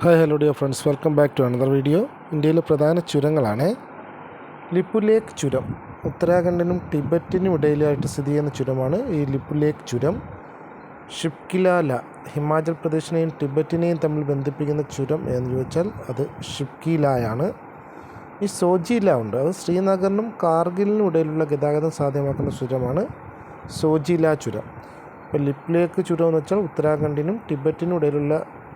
Hi hello dear friends, welcome back to another video. ഇന്ത്യയിലെ പ്രധാന ചുരങ്ങളാണ് ലിപുലേഖ് ചുരം. ഉത്തരാഖണ്ഡിനും ടിബറ്റിനും ഇടയിലായിട്ട് സ്ഥിതി ചെയ്യുന്ന ചുരമാണ് ഈ ലിപുലേഖ് ചുരം. ഷിപ്കിലാല, ഹിമാചൽ പ്രദേശിനെയും ടിബറ്റിനെയും തമ്മിൽ ബന്ധിപ്പിക്കുന്ന ചുരം എന്ന് ചോദിച്ചാൽ അത് ഷിപ്കിലായാണ്. ഈ സോജില ഉണ്ട്, അത് ശ്രീനഗറിനും കാർഗിലിനും ഇടയിലുള്ള ഗതാഗതം സാധ്യമാക്കുന്ന ചുരമാണ് സോജില ചുരം. ഇപ്പോൾ ലിപുലേഖ് ചുരം എന്ന് വെച്ചാൽ ഉത്തരാഖണ്ഡിനും ടിബറ്റിനും ഇടയിലുള്ള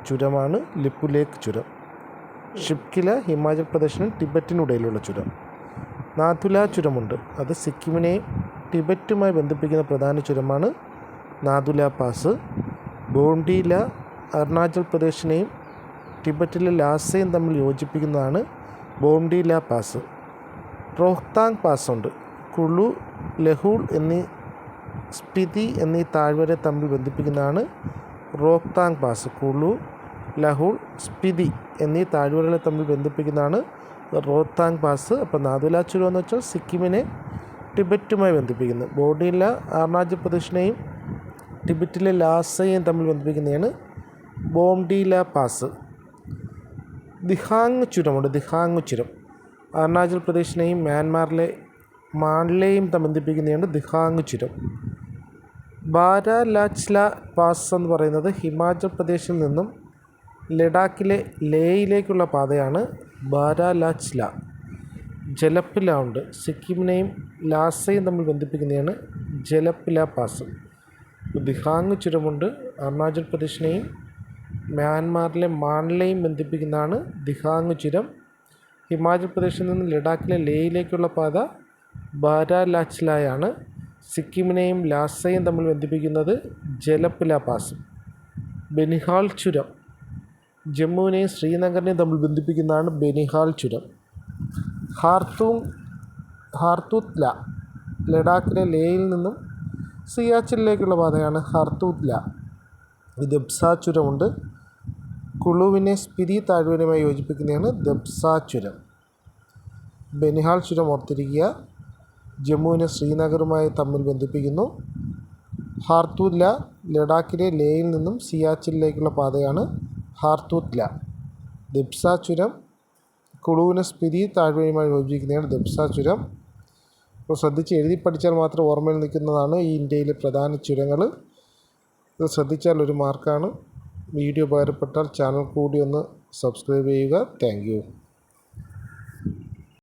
ചുരമാണ് ലിപുലേഖ് ചുരം. ഷിപ്കില ഹിമാചൽ പ്രദേശിനും ടിബറ്റിനും ഇടയിലുള്ള ചുരം. നാഥുല ചുരമുണ്ട്, അത് സിക്കിമിനെയും ടിബറ്റുമായി ബന്ധിപ്പിക്കുന്ന പ്രധാന ചുരമാണ് നാഥുല പാസ്. ബോണ്ടില അരുണാചൽ പ്രദേശിനെയും ടിബറ്റിലെ ലാസയും തമ്മിൽ യോജിപ്പിക്കുന്നതാണ് ബോണ്ടില പാസ്. റോഹ്താങ് പാസ് ഉണ്ട്, കുളു, ലഹൂൾ എന്നീ സ്പിതി എന്നീ താഴ്വര തമ്മിൽ ബന്ധിപ്പിക്കുന്നതാണ് റോഹ്താങ് പാസ്. കുളു, ലഹൂൾ, സ്പിതി എന്നീ താഴ്വരകളെ തമ്മിൽ ബന്ധിപ്പിക്കുന്നതാണ് റോഹ്താങ് പാസ്. അപ്പോൾ നാഥുല ചുരം എന്ന് വെച്ചാൽ സിക്കിമിനെ ടിബറ്റുമായി ബന്ധിപ്പിക്കുന്നത്. ബോണ്ടില അരുണാചൽ പ്രദേശിനെയും ടിബറ്റിലെ ലാസയും തമ്മിൽ ബന്ധിപ്പിക്കുന്നതാണ് ബോംഡില പാസ്. ദിഹാങ് ചുരമുണ്ട്, ദിഹാങ് ചുരം അരുണാചൽ പ്രദേശിനെയും മ്യാൻമാറിലെ മാൻലെയും ബന്ധിപ്പിക്കുന്നതാണ് ദിഹാങ് ചുരം. ബാരാലാച്ല പാസ് എന്ന് പറയുന്നത് ഹിമാചൽ പ്രദേശിൽ നിന്നും ലഡാക്കിലെ ലേയിലേക്കുള്ള പാതയാണ് ബാരാലാച്ല. ജലപ്പില ഉണ്ട്, സിക്കിമിനെയും ലാസയും തമ്മിൽ ബന്ധിപ്പിക്കുന്നതാണ് ജലപ്പില പാസ്. ദിഹാങ് ചുരമുണ്ട്, അരുണാചൽ പ്രദേശിനെയും മ്യാൻമാറിലെ മാൻലെയും ബന്ധിപ്പിക്കുന്നതാണ് ദിഹാങ് ചുരം. ഹിമാചൽ പ്രദേശിൽ നിന്ന് ലഡാക്കിലെ ലേയിലേക്കുള്ള പാത ബാരാലാച്ലയാണ്. സിക്കിമിനെയും ലാസയും തമ്മിൽ ബന്ധിപ്പിക്കുന്നത് ജലപ്പില പാസ്. ബനിഹാൾ ചുരം ജമ്മുവിനെയും ശ്രീനഗറിനെയും തമ്മിൽ ബന്ധിപ്പിക്കുന്നതാണ് ബനിഹാൾ ചുരം. ഹാർത്തൂത്ല ലഡാക്കിലെ ലേയിൽ നിന്നും സിയാച്ചിനിലേക്കുള്ള പാതയാണ് ഹാർത്തൂത്ല. ദബ്സ ചുരമുണ്ട്, കുളുവിനെ സ്പിതി താഴ്വരയുമായി യോജിപ്പിക്കുന്നതാണ് ദബ്സ ചുരം. ബനിഹാൾ ചുരം ഓർത്തിരിക്കുക, ജമ്മുവിനെ ശ്രീനഗറുമായി തമ്മിൽ ബന്ധിപ്പിക്കുന്നു. ഹാർത്തൂത്ല ലഡാക്കിലെ ലേയിൽ നിന്നും സിയാച്ചിനിലേക്കുള്ള പാതയാണ് ഹാർത്തൂത്ല. ദബ്സ ചുരം കുളുവിനെ സ്പിതി താഴ്വരയുമായി യോജിപ്പിക്കുന്നതാണ് ദബ്സ ചുരം. അപ്പോൾ ശ്രദ്ധിച്ച് എഴുതി പഠിച്ചാൽ മാത്രം ഓർമ്മയിൽ നിൽക്കുന്നതാണ് ഈ ഇന്ത്യയിലെ പ്രധാന ചുരങ്ങൾ. ഇത് ശ്രദ്ധിച്ചാൽ ഒരു മാർക്കാണ്. വീഡിയോ ഉപകാരപ്പെട്ടാൽ ചാനൽ കൂടി ഒന്ന് സബ്സ്ക്രൈബ് ചെയ്യുക. Thank you.